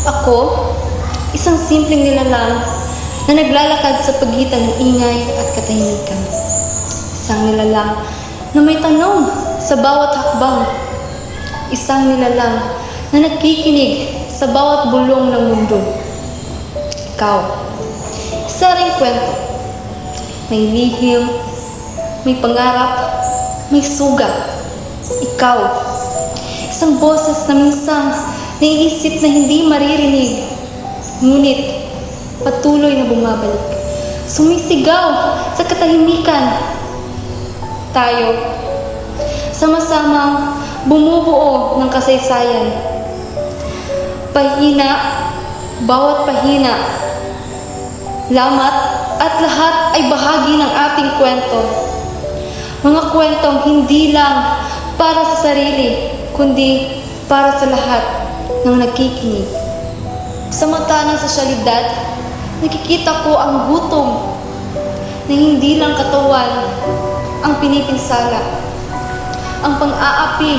Ako, isang simpleng nilalang na naglalakad sa pagitan ng ingay at katahimikan. Isang nilalang na may tanong sa bawat hakbang. Isang nilalang na nakikinig sa bawat bulong ng mundo. Ikaw, isa ring kwento. May lihim, may pangarap, may sugat. Ikaw, isang boses na minsang naiisip na hindi maririnig, ngunit patuloy na bumabalik. Sumisigaw sa katahimikan. Tayo, sama-samang bumubuo ng kasaysayan. Pahina, bawat pahina, lamat at lahat ay bahagi ng ating kwento. Mga kwentong hindi lang para sa sarili, kundi para sa lahat ng nakikinig. Sa mata ng sosyalidad, nakikita ko ang gutom na hindi lang katawan ang pinipinsala. Ang pang-aapi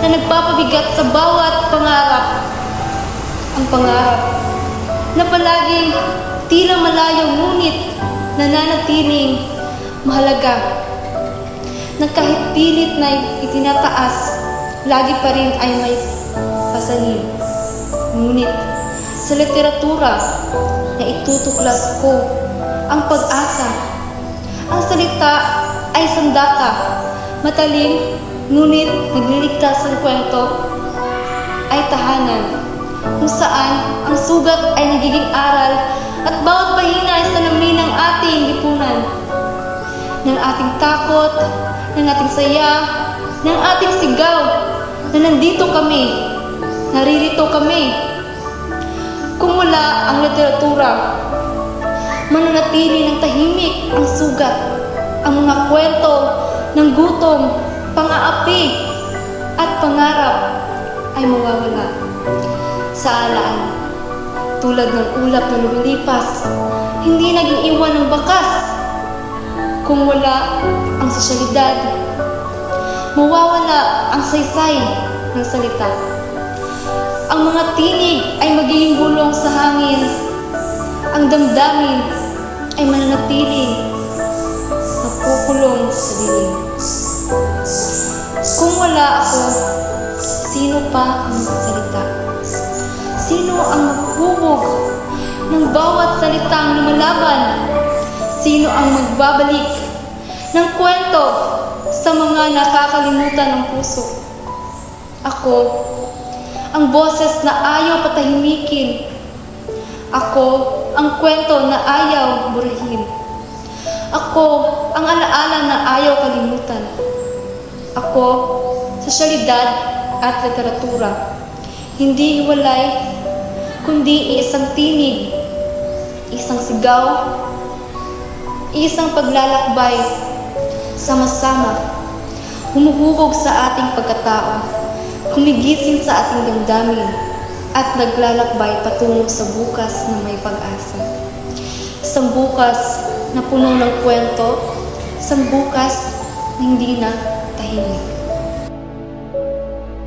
na nagpapabigat sa bawat pangarap. Ang pangarap na palaging tila malayo ngunit nananatiling mahalaga. Na kahit pilit na itinataas, lagi pa rin ay may pasanin. Ngunit sa literatura na itutuklas ko ang pag-asa. Ang salita ay sandata, matalim, ngunit nagliligtas ng kwento ay tahanan, kung saan ang sugat ay nagiging aral at bawat pahina ay salamin ng ating lipunan, ng ating takot, ng ating saya, ng ating sigaw, na nandito kami, naririto kami. Kung wala ang literatura, mananatili ng tahimik ang sugat, ang mga kwento ng gutom, pang-aapi at pangarap ay mawawala sa alaan. Tulad ng ulap na lumilipas, hindi naging iwan ng bakas. Kung wala ang sosyalidad, mawawala ang saysay ng salita. Ang mga tinig ay magiging bulong sa hangin. Ang damdamin ay mananatiling magkukulong sa dilim. Kung wala ako, sino pa ang magsalita? Sino ang maghubog ng bawat salitang lumalaban? Sino ang magbabalik ng kwento sa mga nakakalimutan ng puso? Ako, ang boses na ayaw patahimikin. Ako, ang kwento na ayaw burahin. Ako, ang alaala na ayaw kalimutan. Ako, sosyalidad at literatura. Hindi hiwalay, kundi isang tinig, isang sigaw, isang paglalakbay, sama-sama, humuhubog sa ating pagkatao, humigising sa ating damdamin, at naglalakbay patungo sa bukas na may pag-asa. Isang bukas na puno ng kwento, isang bukas na hindi na tahimik.